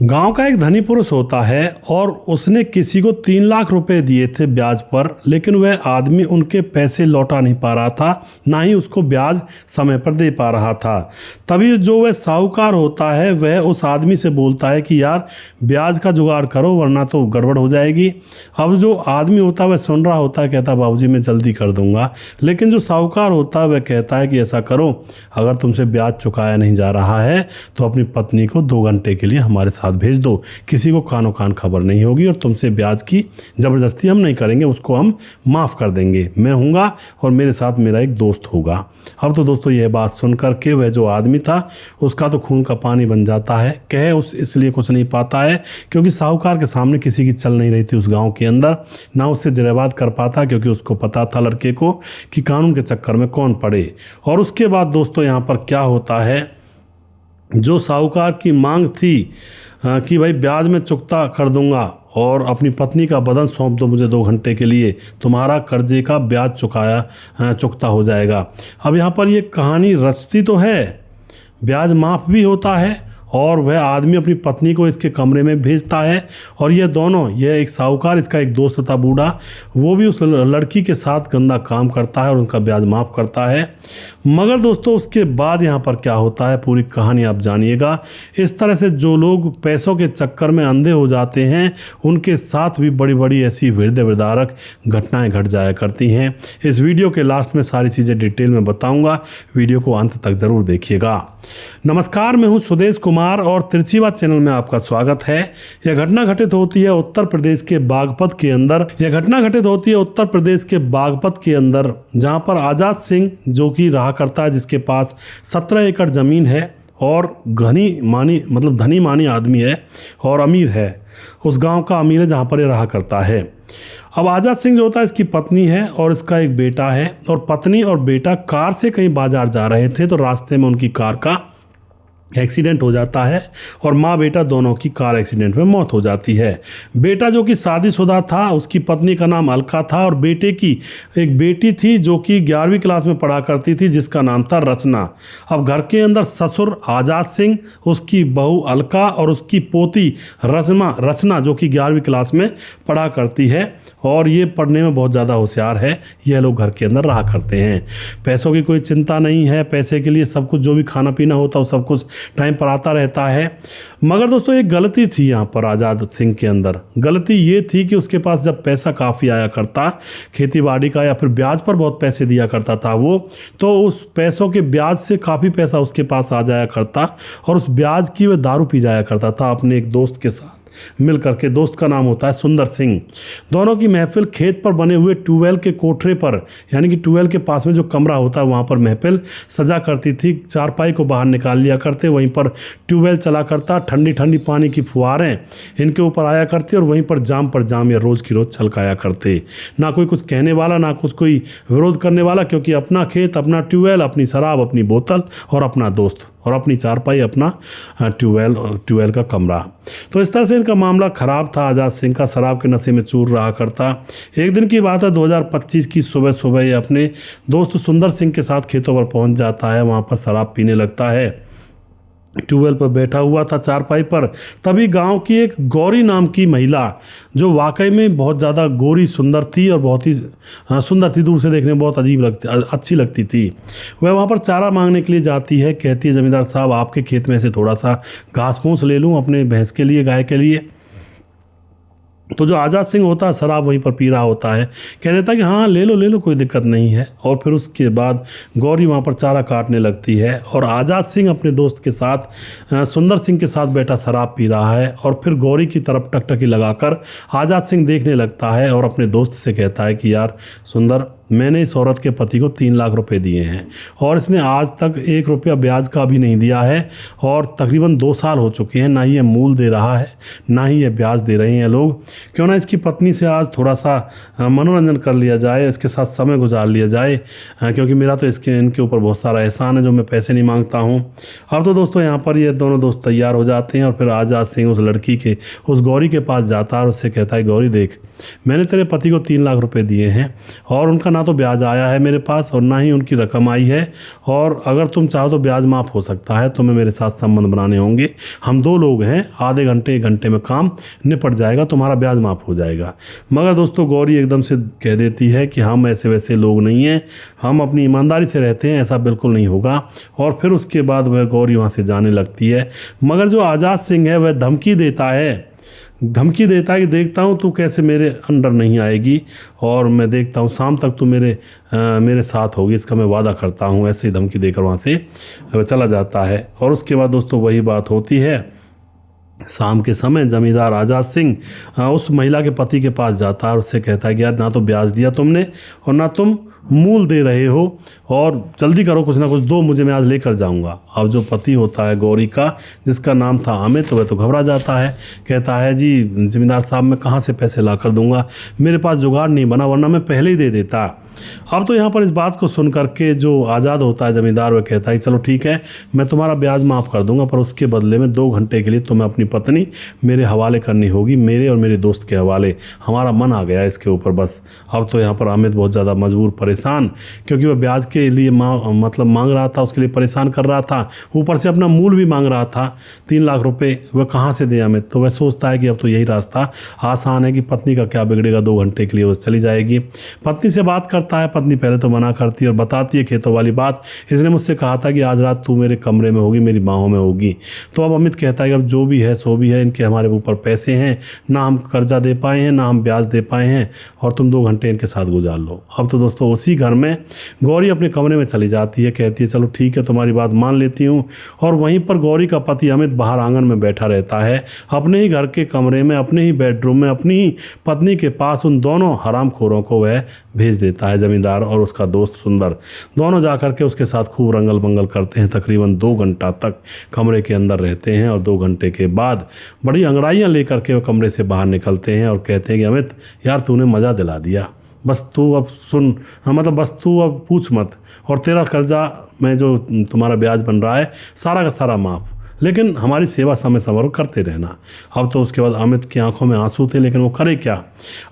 गांव का एक धनी पुरुष होता है और उसने किसी को 3 लाख रुपए दिए थे ब्याज पर, लेकिन वह आदमी उनके पैसे लौटा नहीं पा रहा था, ना ही उसको ब्याज समय पर दे पा रहा था। तभी जो वह साहूकार होता है वह उस आदमी से बोलता है कि यार ब्याज का जुगाड़ करो वरना तो गड़बड़ हो जाएगी। अब जो आदमी होता है वह सुन रहा होता है, कहता है बाबूजी मैं जल्दी कर दूंगा। लेकिन जो साहूकार होता है वह कहता है कि ऐसा करो, अगर तुमसे ब्याज चुकाया नहीं जा रहा है तो अपनी पत्नी को 2 घंटे के लिए हमारे साथ भेज दो, किसी को कानो कान खबर नहीं होगी और तुमसे ब्याज की ज़बरदस्ती हम नहीं करेंगे, उसको हम माफ़ कर देंगे। मैं हूँगा और मेरे साथ मेरा एक दोस्त होगा। अब तो दोस्तों यह बात सुन कर के वह जो आदमी था उसका तो खून का पानी बन जाता है। कहे उस इसलिए कुछ नहीं पाता है क्योंकि साहूकार के सामने किसी की चल नहीं रही थी उस गांव के अंदर, ना उससे जरेबात कर पाता क्योंकि उसको पता था लड़के को कि कानून के चक्कर में कौन पड़े। और उसके बाद दोस्तों यहाँ पर क्या होता है, जो साहूकार की मांग थी कि भाई ब्याज में चुकता कर दूंगा और अपनी पत्नी का बदन सौंप दो मुझे 2 घंटे के लिए, तुम्हारा कर्जे का ब्याज चुकता हो जाएगा। अब यहाँ पर ये कहानी रचती तो है, ब्याज माफ़ भी होता है और वह आदमी अपनी पत्नी को इसके कमरे में भेजता है और ये दोनों, यह एक साहूकार, इसका एक दोस्त था बूढ़ा, वो भी उस लड़की के साथ गंदा काम करता है और उनका ब्याज माफ़ करता है। मगर दोस्तों उसके बाद यहाँ पर क्या होता है पूरी कहानी आप जानिएगा। इस तरह से जो लोग पैसों के चक्कर में अंधे हो जाते हैं उनके साथ भी बड़ी बड़ी ऐसी हृदय विदारक घटनाएं घट जाया करती हैं। इस वीडियो के लास्ट में सारी चीज़ें डिटेल में बताऊंगा, वीडियो को अंत तक ज़रूर देखिएगा। नमस्कार, मैं हूं सुदेश कुमार और तिरछी बात चैनल में आपका स्वागत है। यह घटना घटित होती है उत्तर प्रदेश के बागपत के अंदर। जहां पर आज़ाद सिंह जो कि रहा करता है, जिसके पास 17 एकड़ ज़मीन है और धनी मानी आदमी है और अमीर है, उस गांव का अमीर है जहां पर ये रहा करता है। अब आज़ाद सिंह जो होता है इसकी पत्नी है और इसका एक बेटा है, और पत्नी और बेटा कार से कहीं बाजार जा रहे थे तो रास्ते में उनकी कार का एक्सीडेंट हो जाता है और माँ बेटा दोनों की कार एक्सीडेंट में मौत हो जाती है। बेटा जो कि शादीशुदा था, उसकी पत्नी का नाम अलका था और बेटे की एक बेटी थी जो कि 11वीं क्लास में पढ़ा करती थी जिसका नाम था रचना। अब घर के अंदर ससुर आज़ाद सिंह, उसकी बहू अलका और उसकी पोती रचना जो कि 11वीं क्लास में पढ़ा करती है और ये पढ़ने में बहुत ज़्यादा होशियार है। यह लोग घर के अंदर रहा करते हैं, पैसों की कोई चिंता नहीं है, पैसे के लिए सब कुछ जो भी खाना पीना होता है सब कुछ टाइम पर आता रहता है। मगर दोस्तों एक गलती थी यहाँ पर आज़ाद सिंह के अंदर। गलती ये थी कि उसके पास जब पैसा काफ़ी आया करता खेती बाड़ी का या फिर ब्याज पर बहुत पैसे दिया करता था वो, तो उस पैसों के ब्याज से काफ़ी पैसा उसके पास आ जाया करता और उस ब्याज की वह दारू पी जाया करता था अपने एक दोस्त के साथ मिल करके। दोस्त का नाम होता है सुंदर सिंह। दोनों की महफिल खेत पर बने हुए ट्यूबवेल के कोठरे पर, यानी कि ट्यूबवेल के पास में जो कमरा होता है वहाँ पर महफिल सजा करती थी। चारपाई को बाहर निकाल लिया करते, वहीं पर ट्यूबवेल चला करता, ठंडी ठंडी पानी की फुहारें इनके ऊपर आया करती और वहीं पर जाम या रोज़ की रोज़ छलकाया करते। ना कोई कुछ कहने वाला, ना कुछ कोई विरोध करने वाला, क्योंकि अपना खेत, अपना ट्यूबवेल, अपनी शराब, अपनी बोतल और अपना दोस्त और अपनी चारपाई, अपना ट्यूबवेल का कमरा। तो इस तरह से इनका मामला ख़राब था। आज़ाद सिंह का शराब के नशे में चूर रहा करता। एक दिन की बात है 2025 की सुबह ये अपने दोस्त सुंदर सिंह के साथ खेतों पर पहुंच जाता है, वहां पर शराब पीने लगता है। ट्यूबवेल पर बैठा हुआ था चारपाई पर, तभी गांव की एक गौरी नाम की महिला, जो वाकई में बहुत ज़्यादा गोरी सुंदर थी और बहुत ही सुंदर थी, दूर से देखने में बहुत अच्छी लगती थी, वह वहां पर चारा मांगने के लिए जाती है। कहती है जमींदार साहब आपके खेत में से थोड़ा सा घास फूस ले लूँ अपने भैंस के लिए, गाय के लिए। तो जो आज़ाद सिंह होता है शराब वहीं पर पी रहा होता है, कह देता है कि हाँ ले लो कोई दिक्कत नहीं है। और फिर उसके बाद गौरी वहाँ पर चारा काटने लगती है और आज़ाद सिंह अपने दोस्त के साथ सुंदर सिंह के साथ बैठा शराब पी रहा है और फिर गौरी की तरफ टकटकी लगाकर आज़ाद सिंह देखने लगता है और अपने दोस्त से कहता है कि यार सुंदर, मैंने इस औरत के पति को 3 लाख रुपए दिए हैं और इसने आज तक 1 रुपया ब्याज का भी नहीं दिया है और तकरीबन 2 साल हो चुके हैं, ना ही ये मूल दे रहा है ना ही ये ब्याज दे रहे हैं लोग। क्यों ना इसकी पत्नी से आज थोड़ा सा मनोरंजन कर लिया जाए, इसके साथ समय गुजार लिया जाए, क्योंकि मेरा तो इनके ऊपर बहुत सारा एहसान है जो मैं पैसे नहीं मांगता हूँ। अब तो दोस्तों यहाँ पर ये दोनों दोस्त तैयार हो जाते हैं और फिर आज़ाद सिंह उस लड़की के, उस गौरी के पास जाता है और उससे कहता है गौरी देख, मैंने तेरे पति को 3 लाख रुपए दिए हैं और उनका ना तो ब्याज आया है मेरे पास और ना ही उनकी रकम आई है, और अगर तुम चाहो तो ब्याज माफ़ हो सकता है, तुम्हें मेरे साथ संबंध बनाने होंगे। हम 2 लोग हैं, आधे घंटे 1 घंटे में काम निपट जाएगा, तुम्हारा ब्याज माफ़ हो जाएगा। मगर दोस्तों गौरी एकदम से कह देती है कि हम ऐसे वैसे लोग नहीं हैं, हम अपनी ईमानदारी से रहते हैं, ऐसा बिल्कुल नहीं होगा। और फिर उसके बाद वह गौरी वहाँ से जाने लगती है। मगर जो आज़ाद सिंह है वह धमकी देता है कि देखता हूँ तू कैसे मेरे अंडर नहीं आएगी, और मैं देखता हूँ शाम तक तू मेरे साथ होगी, इसका मैं वादा करता हूँ। ऐसे ही धमकी देकर वहाँ से चला जाता है। और उसके बाद दोस्तों वही बात होती है, शाम के समय जमींदार आज़ाद सिंह उस महिला के पति के पास जाता है और उससे कहता है कि यार ना तो ब्याज दिया तुमने और ना तुम मूल दे रहे हो, और जल्दी करो, कुछ ना कुछ दो मुझे, मैं आज लेकर जाऊंगा। अब जो पति होता है गौरी का, जिसका नाम था अमित, वह तो घबरा जाता है, कहता है जी जमींदार साहब मैं कहाँ से पैसे ला कर दूंगा, मेरे पास जुगाड़ नहीं बना, वरना मैं पहले ही दे देता। अब तो यहाँ पर इस बात को सुन करके जो आज़ाद होता है जमींदार, वह कहता है चलो ठीक है, मैं तुम्हारा ब्याज माफ़ कर दूंगा, पर उसके बदले में 2 घंटे के लिए तुम्हें अपनी पत्नी मेरे हवाले करनी होगी, मेरे और मेरे दोस्त के हवाले। हमारा मन आ गया इसके ऊपर बस। अब तो यहाँ पर अमित बहुत ज़्यादा मजबूर, परेशान, क्योंकि वह ब्याज के लिए मांग रहा था, उसके लिए परेशान कर रहा था, ऊपर से अपना मूल भी मांग रहा था 3 लाख रुपए, वह कहाँ से दे अमित। तो वह सोचता है कि अब तो यही रास्ता आसान है कि पत्नी का क्या बिगड़ेगा, 2 घंटे के लिए वो चली जाएगी। पत्नी से बात करता है, पत्नी पहले तो मना करती है और बताती है खेतों वाली बात, इसने मुझसे कहा था कि आज रात तू मेरे कमरे में होगी, मेरी बाहों में होगी। तो अब अमित कहता है कि अब जो भी है सो भी है, इनके हमारे ऊपर पैसे हैं, ना हम कर्जा दे पाए हैं ना हम ब्याज दे पाए हैं, और तुम 2 घंटे इनके साथ गुजार लो। अब तो दोस्तों उसी घर में गौरी अपने कमरे में चली जाती है, कहती है चलो ठीक है तुम्हारी बात मान लेती हूँ। और वहीं पर गौरी का पति अमित बाहर आंगन में बैठा रहता है, अपने ही घर के कमरे में, अपने ही बेडरूम में, अपनी ही पत्नी के पास उन दोनों हरामखोरों को वह भेज देता है, जमींदार और उसका दोस्त सुंदर। दोनों जाकर के उसके साथ खूब रंगल मंगल करते हैं, तकरीबन 2 घंटा तक कमरे के अंदर रहते हैं, और 2 घंटे के बाद बड़ी अंगड़ाइयाँ लेकर के वो कमरे से बाहर निकलते हैं और कहते हैं कि अमित यार तूने मज़ा दिला दिया, बस तू अब सुन, मतलब बस तू अब पूछ मत, और तेरा कर्जा में जो तुम्हारा ब्याज बन रहा है सारा का सारा माफ़, लेकिन हमारी सेवा समय समय करते रहना। अब तो उसके बाद अमित की आंखों में आंसू थे, लेकिन वो करे क्या।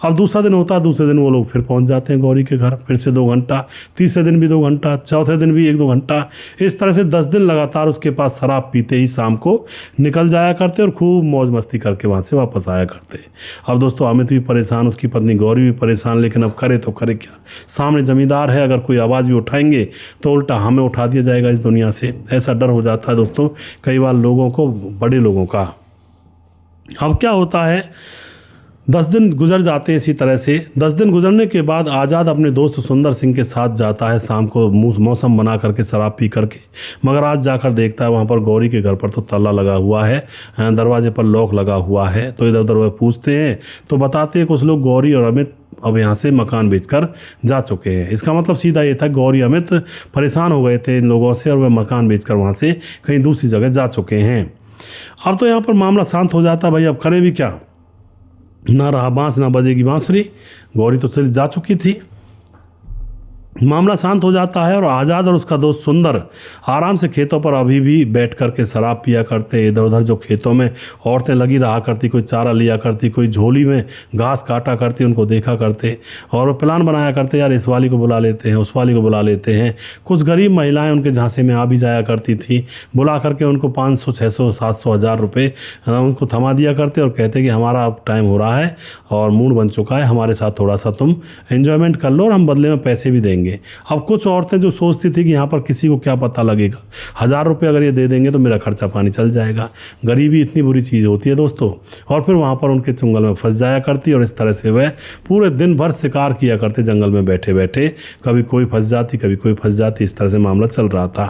अब दूसरा दिन होता है, दूसरे दिन वो लोग फिर पहुंच जाते हैं गौरी के घर, फिर से 2 घंटा, तीसरे दिन भी 2 घंटा, चौथे दिन भी 1-2 घंटा, इस तरह से 10 दिन लगातार उसके पास शराब पीते ही शाम को निकल जाया करते और खूब मौज मस्ती करके वहाँ से वापस आया करते। अब दोस्तों अमित भी परेशान, उसकी पत्नी गौरी भी परेशान, लेकिन अब करे तो करे क्या, सामने जमींदार है, अगर कोई आवाज़ भी उठाएंगे तो उल्टा हमें उठा दिया जाएगा इस दुनिया से, ऐसा डर हो जाता है दोस्तों कई बार लोगों को, बड़े लोगों का। अब क्या होता है, 10 दिन गुजर जाते हैं इसी तरह से। 10 दिन गुजरने के बाद आज़ाद अपने दोस्त सुंदर सिंह के साथ जाता है शाम को मौसम बना करके शराब पी करके, मगर आज जाकर देखता है वहाँ पर गौरी के घर पर तो ताला लगा हुआ है, दरवाजे पर लॉक लगा हुआ है। तो इधर उधर वह पूछते हैं तो बताते हैं कुछ लोग गौरी और अमित अब यहाँ से मकान बेचकर जा चुके हैं। इसका मतलब सीधा ये था गौरी अमित परेशान हो गए थे इन लोगों से और वह मकान बेचकर वहाँ से कहीं दूसरी जगह जा चुके हैं। अब तो यहाँ पर मामला शांत हो जाता है, भाई अब करें भी क्या, ना रहा बांस ना बजेगी बांसुरी, गौरी तो चली जा चुकी थी। मामला शांत हो जाता है और आज़ाद और उसका दोस्त सुंदर आराम से खेतों पर अभी भी बैठ करके शराब पिया करते। इधर उधर जो खेतों में औरतें लगी रहा करती, कोई चारा लिया करती, कोई झोली में घास काटा करती, उनको देखा करते और वो प्लान बनाया करते, यार इस वाली को बुला लेते हैं, उस वाली को बुला लेते हैं। कुछ गरीब महिलाएं उनके झांसे में आ भी जाया करती थी, बुला करके उनको 500, 600, 700, 1000 रुपये उनको थमा दिया करते और कहते कि हमारा अब टाइम हो रहा है और मूड बन चुका है, हमारे साथ थोड़ा सा तुम एंजॉयमेंट कर लो और हम बदले में पैसे भी देंगे। अब कुछ औरतें जो सोचती थी कि यहाँ पर किसी को क्या पता लगेगा, 1000 रुपये अगर ये दे देंगे तो मेरा खर्चा पानी चल जाएगा। गरीबी इतनी बुरी चीज़ होती है दोस्तों। और फिर वहाँ पर उनके चुंगल में फंस जाया करती और इस तरह से वह पूरे दिन भर शिकार किया करते जंगल में बैठे बैठे, कभी कोई फंस जाती कभी कोई फंस जाती, इस तरह से मामला चल रहा था।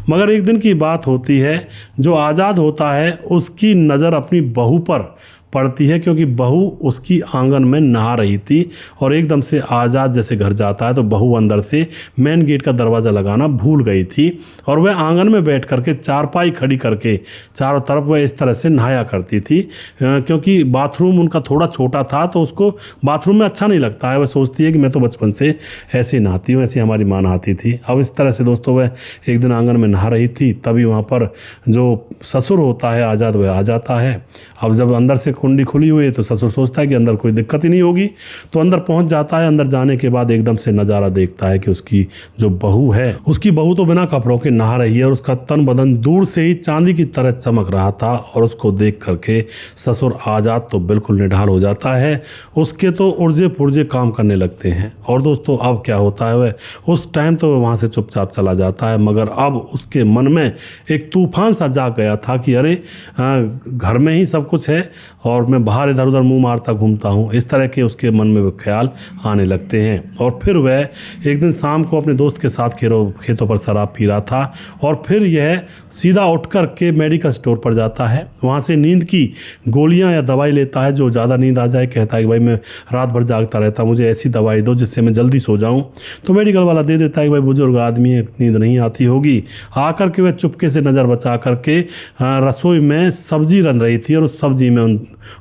मगर एक दिन की बात होती है, जो आज़ाद होता है उसकी नज़र अपनी बहू पर पड़ती है, क्योंकि बहू उसकी आंगन में नहा रही थी और एकदम से आज़ाद जैसे घर जाता है तो बहू अंदर से मेन गेट का दरवाज़ा लगाना भूल गई थी और वह आंगन में बैठ करके चारपाई खड़ी करके चारों तरफ वह इस तरह से नहाया करती थी। क्योंकि बाथरूम उनका थोड़ा छोटा था तो उसको बाथरूम में अच्छा नहीं लगता है, वह सोचती है कि मैं तो बचपन से ऐसे ही नहाती हूँ, ऐसी हमारी माँ नहाती थी। अब इस तरह से दोस्तों वह एक दिन आंगन में नहा रही थी, तभी वहाँ पर जो ससुर होता है आज़ाद वह आ जाता है। अब जब अंदर से कुंडी खुली हुई है तो ससुर सोचता है कि अंदर कोई दिक्कत ही नहीं होगी, तो अंदर पहुंच जाता है। अंदर जाने के बाद एकदम से नज़ारा देखता है कि उसकी जो बहू है, उसकी बहू तो बिना कपड़ों के नहा रही है और उसका तन बदन दूर से ही चांदी की तरह चमक रहा था। और उसको देख करके ससुर आजाद तो बिल्कुल निढाल हो जाता है, उसके तो उर्जे पुर्जे काम करने लगते हैं। और दोस्तों अब क्या होता है, वह उस टाइम तो वह वहाँ से चुपचाप चला जाता है, मगर अब उसके मन में एक तूफान सा जाग गया था कि अरे घर में ही सब कुछ है और मैं बाहर इधर उधर मुंह मारता घूमता हूँ। इस तरह के उसके मन में वो ख्याल आने लगते हैं। और फिर वह एक दिन शाम को अपने दोस्त के साथ खेतों पर शराब पी रहा था और फिर यह सीधा उठ कर के मेडिकल स्टोर पर जाता है। वहाँ से नींद की गोलियाँ या दवाई लेता है, जो ज़्यादा नींद आ जाए। कहता है कि भाई मैं रात भर जागता रहता, मुझे ऐसी दवाई दो जिससे मैं जल्दी सो जाऊँ। तो मेडिकल वाला दे देता है कि भाई बुजुर्ग आदमी है, नींद नहीं आती होगी। आकर के वह चुपके से नज़र बचा करके रसोई में सब्जी रन रही थी और उस सब्जी में उन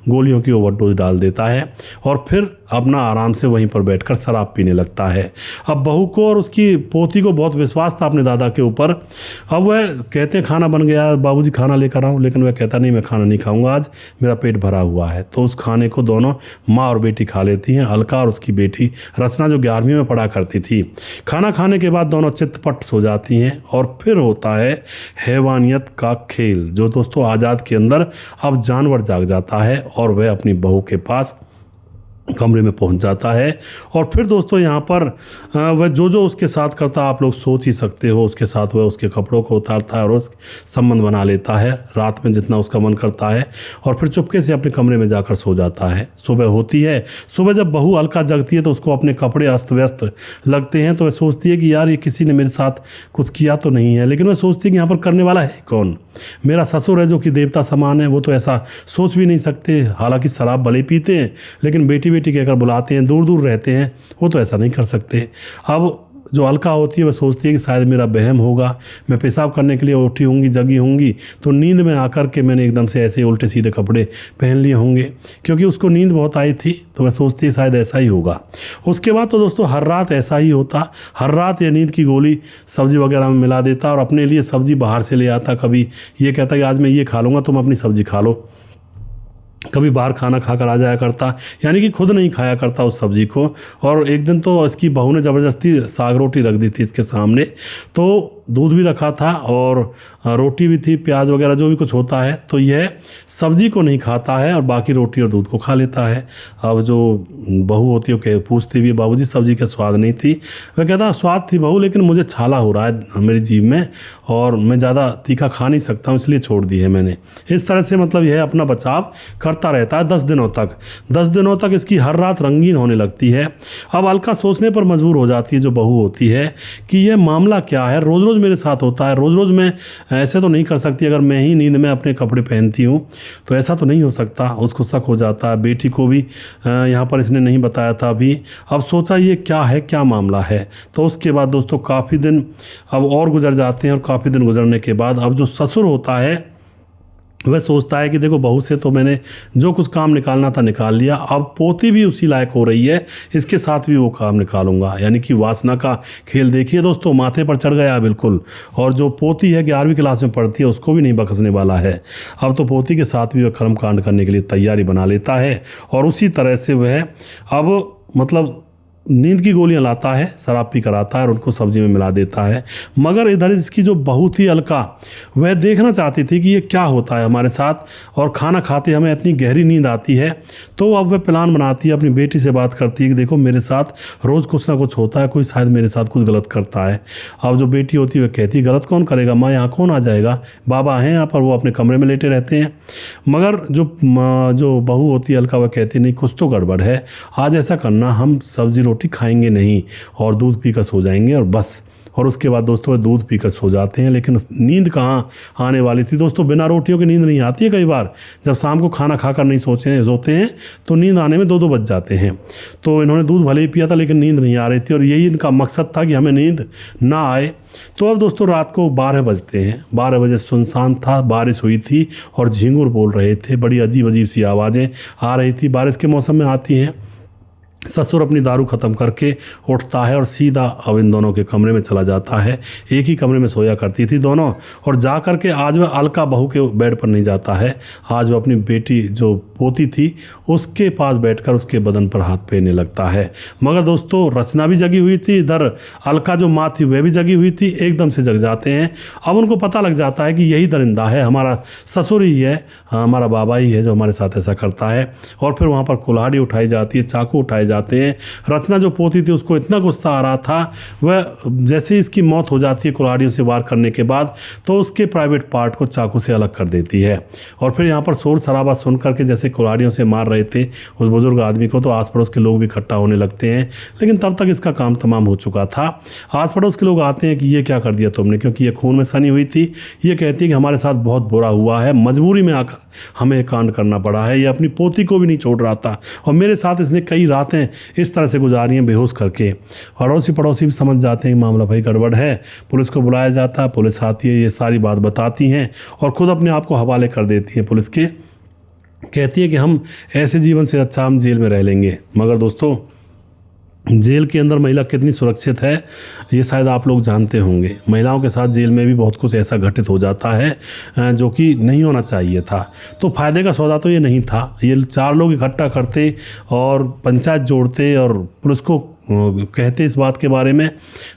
गोलियों की ओवरडोज डाल देता है और फिर अपना आराम से वहीं पर बैठकर शराब पीने लगता है। अब बहू को और उसकी पोती को बहुत विश्वास था अपने दादा के ऊपर। अब वह कहते हैं खाना बन गया, बाबूजी खाना लेकर आऊँ, लेकिन वह कहता नहीं मैं खाना नहीं खाऊंगा, आज मेरा पेट भरा हुआ है। तो उस खाने को दोनों माँ और बेटी खा लेती हैं, अलका और उसकी बेटी रचना जो 11वीं में पढ़ा करती थी। खाना खाने के बाद दोनों चित्तपट सो जाती हैं और फिर होता है हैवानियत का खेल, जो दोस्तों आज़ाद के अंदर अब जानवर जाग जाता है और वह अपनी बहू के पास कमरे में पहुंच जाता है। और फिर दोस्तों यहाँ पर वह जो उसके साथ करता आप लोग सोच ही सकते हो। उसके साथ वह उसके कपड़ों को उतारता है और उस संबंध बना लेता है रात में जितना उसका मन करता है और फिर चुपके से अपने कमरे में जाकर सो जाता है। सुबह होती है, सुबह जब बहू अलका जगती है तो उसको अपने कपड़े अस्त व्यस्त लगते हैं। तो वह सोचती है कि यार ये किसी ने मेरे साथ कुछ किया तो नहीं है, लेकिन वह सोचती है कि यहाँ पर करने वाला है कौन। मेरा ससुर है जो कि देवता समान है, वो तो ऐसा सोच भी नहीं सकते। हालांकि शराब भले पीते हैं लेकिन बेटी बेटी कहकर बुलाते हैं, दूर दूर रहते हैं, वो तो ऐसा नहीं कर सकते। अब जो अलका होती है वह सोचती है कि शायद मेरा वहम होगा, मैं पेशाब करने के लिए उठी होंगी, जगी होंगी, तो नींद में आकर के मैंने एकदम से ऐसे उल्टे सीधे कपड़े पहन लिए होंगे, क्योंकि उसको नींद बहुत आई थी। तो वह सोचती है शायद ऐसा ही होगा। उसके बाद तो दोस्तों हर रात ऐसा ही होता। हर रात ये नींद की गोली सब्जी वगैरह में मिला देता और अपने लिए सब्जी बाहर से ले आता। कभी ये कहता कि आज मैं ये खा लूँगा, तुम अपनी सब्जी खा लो। कभी बाहर खाना खाकर आ जाया करता, यानी कि खुद नहीं खाया करता उस सब्जी को। और एक दिन तो इसकी बहू ने ज़बरदस्ती साग रोटी रख दी थी इसके सामने, तो दूध भी रखा था और रोटी भी थी, प्याज वगैरह जो भी कुछ होता है। तो यह सब्जी को नहीं खाता है और बाकी रोटी और दूध को खा लेता है। अब जो बहू होती है वो पूछती भी बाबूजी सब्जी का स्वाद नहीं थी। वह कहता स्वाद थी बहू, लेकिन मुझे छाला हो रहा है मेरी जीभ में और मैं ज़्यादा तीखा खा नहीं सकता हूँ, इसलिए छोड़ दी है मैंने। इस तरह से मतलब यह अपना बचाव करता रहता है 10 दिनों तक। 10 दिनों तक इसकी हर रात रंगीन होने लगती है। अब अलका सोचने पर मजबूर हो जाती है जो बहू होती है कि यह मामला क्या है, रोज़ रोज़ मेरे साथ होता है, रोज़ रोज़ मैं ऐसे तो नहीं कर सकती। अगर मैं ही नींद में अपने कपड़े पहनती हूँ तो ऐसा तो नहीं हो सकता। उसको शक हो जाता है। बेटी को भी यहाँ पर इसने नहीं बताया था अभी। अब सोचा ये क्या है, क्या मामला है। तो उसके बाद दोस्तों काफ़ी दिन अब और गुजर जाते हैं और काफ़ी दिन गुजरने के बाद अब जो ससुर होता है वह सोचता है कि देखो बहू से तो मैंने जो कुछ काम निकालना था निकाल लिया, अब पोती भी उसी लायक हो रही है, इसके साथ भी वो काम निकालूंगा। यानी कि वासना का खेल देखिए दोस्तों, माथे पर चढ़ गया बिल्कुल। और जो पोती है 11वीं क्लास में पढ़ती है उसको भी नहीं बख्शने वाला है। अब तो पोती के साथ भी वह कर्मकांड करने के लिए तैयारी बना लेता है और उसी तरह से वह अब मतलब नींद की गोलियां लाता है, शराब पी कर आता है और उनको सब्जी में मिला देता है। मगर इधर इसकी जो बहू थी अलका, वह देखना चाहती थी कि ये क्या होता है हमारे साथ और खाना खाते हमें इतनी गहरी नींद आती है। तो अब वह प्लान बनाती है, अपनी बेटी से बात करती है कि देखो मेरे साथ रोज़ कुछ ना कुछ होता है, कोई शायद मेरे साथ कुछ गलत करता है। अब जो बेटी होती है वह कहती है गलत कौन करेगा माँ, यहाँ कौन आ जाएगा, बाबा हैं यहाँ पर, वो अपने कमरे में लेटे रहते हैं। मगर जो बहू होती है अलका, वह कहती नहीं कुछ तो गड़बड़ है, आज ऐसा करना हम सब्जी रोटी खाएंगे नहीं और दूध पीकर सो जाएंगे और बस। और उसके बाद दोस्तों दूध पीकर सो जाते हैं। लेकिन नींद कहाँ आने वाली थी दोस्तों, बिना रोटियों की नींद नहीं आती है। कई बार जब शाम को खाना खाकर नहीं सोते हैं तो नींद आने में 2-2 बज जाते हैं। तो इन्होंने दूध भले ही पिया था लेकिन नींद नहीं आ रही थी और यही इनका मकसद था कि हमें नींद ना आए। तो अब दोस्तों रात को 12 बजते हैं। 12 बजे सुनसान था, बारिश हुई थी और झींगुर बोल रहे थे, बड़ी अजीब अजीब सी आवाज़ें आ रही थी, बारिश के मौसम में आती हैं। ससुर अपनी दारू ख़त्म करके उठता है और सीधा अब इन दोनों के कमरे में चला जाता है। एक ही कमरे में सोया करती थी दोनों, और जा कर के आज वह अलका बहू के बेड पर नहीं जाता है, आज वह अपनी बेटी जो पोती थी उसके पास बैठकर उसके बदन पर हाथ फेरने लगता है। मगर दोस्तों रचना भी जगी हुई थी, इधर अलका जो माँ थी वह भी जगी हुई थी, एकदम से जग जाते हैं। अब उनको पता लग जाता है कि यही दरिंदा है, हमारा ससुर ही है, हमारा बाबा ही है जो हमारे साथ ऐसा करता है। और फिर वहाँ पर कुल्हाड़ी उठाई जाती है, चाकू उठाए जाते हैं। रचना जो पोती थी उसको इतना गुस्सा आ रहा था, वह जैसे ही इसकी मौत हो जाती है कुल्हाड़ियों से वार करने के बाद, तो उसके प्राइवेट पार्ट को चाकू से अलग कर देती है। और फिर यहाँ पर शोर शराबा सुन करके जैसे कुल्हाड़ियों से मार रहे थे उस बुजुर्ग आदमी को, तो आस पड़ोस के लोग भी इकट्ठा होने लगते हैं। लेकिन तब तक इसका काम तमाम हो चुका था। आस पड़ोस के लोग आते हैं कि ये क्या कर दिया तुमने, क्योंकि ये खून में सनी हुई थी। ये कहती है कि हमारे साथ बहुत बुरा हुआ है, मजबूरी में आकर हमें कांड करना पड़ा है। ये अपनी पोती को भी नहीं छोड़ रहा था और मेरे साथ इसने कई रातें इस तरह से गुजारी हैं बेहोश करके। अड़ोसी पड़ोसी भी समझ जाते हैं मामला भाई गड़बड़ है। पुलिस को बुलाया जाता है, पुलिस आती है, ये सारी बात बताती हैं और ख़ुद अपने आप को हवाले कर देती है पुलिस के। कहती है कि हम ऐसे जीवन से अच्छा हम जेल में रह लेंगे। मगर दोस्तों जेल के अंदर महिला कितनी सुरक्षित है ये शायद आप लोग जानते होंगे। महिलाओं के साथ जेल में भी बहुत कुछ ऐसा घटित हो जाता है जो कि नहीं होना चाहिए था। तो फ़ायदे का सौदा तो ये नहीं था। ये 4 लोग इकट्ठा करते और पंचायत जोड़ते और पुलिस को कहते इस बात के बारे में,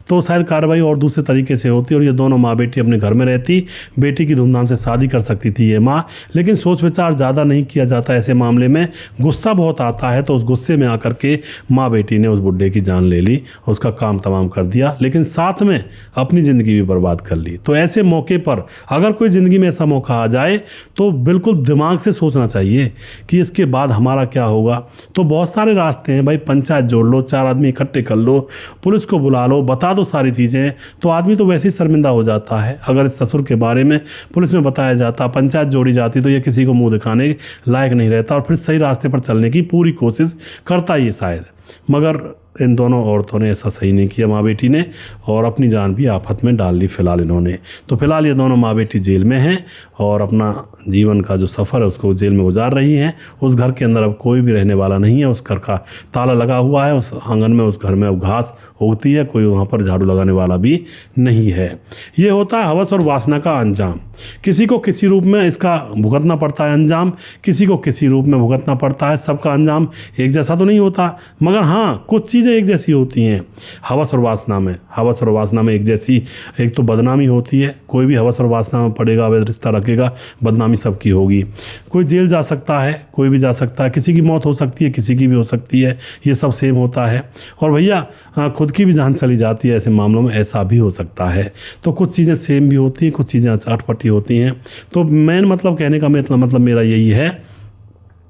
तो शायद कार्रवाई और दूसरे तरीके से होती और ये दोनों माँ बेटी अपने घर में रहती, बेटी की धूमधाम से शादी कर सकती थी ये माँ। लेकिन सोच विचार ज़्यादा नहीं किया जाता ऐसे मामले में, गुस्सा बहुत आता है, तो उस गुस्से में आकर के माँ बेटी ने उस बुड्ढे की जान ले ली, उसका काम तमाम कर दिया, लेकिन साथ में अपनी ज़िंदगी भी बर्बाद कर ली। तो ऐसे मौके पर अगर कोई ज़िंदगी में ऐसा मौका आ जाए तो बिल्कुल दिमाग से सोचना चाहिए कि इसके बाद हमारा क्या होगा। तो बहुत सारे रास्ते हैं भाई, पंचायत जोड़ लो, 4 आदमी इकट्ठे कर लो, पुलिस को बुला लो, बता दो सारी चीज़ें, तो आदमी तो वैसे ही शर्मिंदा हो जाता है। अगर इस ससुर के बारे में पुलिस में बताया जाता, पंचायत जोड़ी जाती, तो ये किसी को मुंह दिखाने लायक नहीं रहता और फिर सही रास्ते पर चलने की पूरी कोशिश करता ही शायद। मगर इन दोनों औरतों ने ऐसा सही नहीं किया माँ बेटी ने, और अपनी जान भी आफत में डाल ली फिलहाल इन्होंने। तो फिलहाल ये दोनों माँ बेटी जेल में हैं और अपना जीवन का जो सफ़र है उसको जेल में गुजार रही हैं। उस घर के अंदर अब कोई भी रहने वाला नहीं है, उस घर का ताला लगा हुआ है, उस आंगन में उस घर में अब घास उगती है, कोई वहाँ पर झाड़ू लगाने वाला भी नहीं है। ये होता है हवस और वासना का अंजाम। किसी को किसी रूप में इसका भुगतना पड़ता है अंजाम, किसी को किसी रूप में भुगतना पड़ता है। सबका अंजाम एक जैसा तो नहीं होता, मगर हाँ कुछ चीज़ें एक जैसी होती हैं हवस और वासना में। हवस और वासना में एक जैसी, एक तो बदनामी होती है, कोई भी हवस और वासना में पड़ेगा, अवैध रिश्ता रखेगा, बदनामी सबकी होगी। कोई जेल जा सकता है, कोई भी जा सकता है, किसी की मौत हो सकती है, किसी की भी हो सकती है, ये सब सेम होता है। और भैया खुद की भी जान चली जाती है, ऐसे मामलों में ऐसा भी हो सकता है। तो कुछ चीज़ें सेम भी होती हैं, कुछ चीज़ें अटपटी होती हैं। तो मेन मतलब कहने का मतलब मेरा यही है,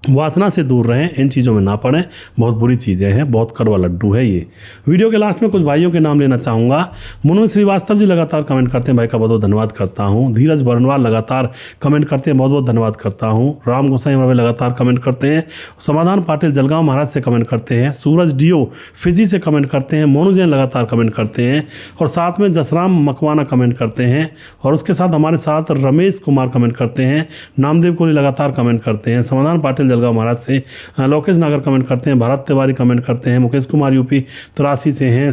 वासना से दूर रहें, इन चीज़ों में ना पड़ें, बहुत बुरी चीज़ें हैं, बहुत कड़वा लड्डू है ये। वीडियो के लास्ट में कुछ भाइयों के नाम लेना चाहूँगा। मनोज श्रीवास्तव जी लगातार कमेंट करते हैं, भाई का बहुत बहुत धन्यवाद करता हूँ। धीरज बरनवाल लगातार कमेंट करते हैं, बहुत बहुत धन्यवाद करता हूँ। राम गोसाई भाई लगातार कमेंट करते हैं। समाधान पाटिल जलगांव महाराज से कमेंट करते हैं। सूरज डीओ फिजी से कमेंट करते हैं। मोनू जैन लगातार कमेंट करते हैं और साथ में जसराम मकवाना कमेंट करते हैं और उसके साथ हमारे साथ रमेश कुमार कमेंट करते हैं। नामदेव कोहली लगातार कमेंट करते हैं। समाधान पाटिल जलगांव महाराज से लोकेश नागर कमेंट करते हैं। भारत तिवारी कमेंट करते हैं। मुकेश कुमार यूपी 83 से हैं।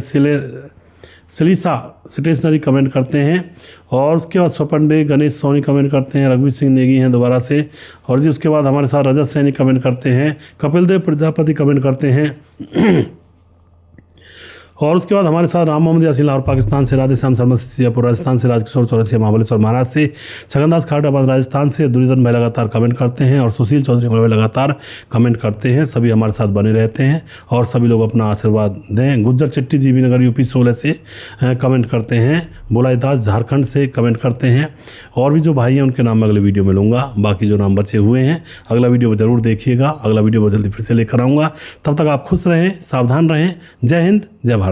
सिलीसा स्टेशनरी कमेंट करते हैं और उसके बाद स्वपन डे गणेश सोनी कमेंट करते हैं। रघुवीर सिंह नेगी हैं दोबारा से, और जी उसके बाद हमारे साथ रजत सैनी कमेंट करते हैं। कपिल देव प्रजापति कमेंट करते हैं और उसके बाद हमारे साथ राम मोहम्मद यासीन लाहौर पाकिस्तान से, राधेश्याम शर्मा से जयपुर राजस्थान से, राजकिशोर चौरसिया महाबलेश्वर महाराज से, छगनदास खाटाबाद राजस्थान से, दुर्योधन भाई लगातार कमेंट करते हैं और सुशील चौधरी भाई लगातार कमेंट करते हैं। सभी हमारे साथ बने रहते हैं और सभी लोग अपना आशीर्वाद दें। गुज्जर चिट्टी जीबी नगर यूपी 16 से कमेंट करते हैं। बोलाई दास झारखंड से कमेंट करते हैं और भी जो भाई हैं उनके नाम मैं अगले वीडियो में लूँगा। बाकी जो नाम बचे हुए हैं अगला वीडियो ज़रूर देखिएगा। अगला वीडियो बहुत जल्दी फिर से लेकर आऊँगा। तब तक आप खुश रहें, सावधान रहें। जय हिंद, जय भारत।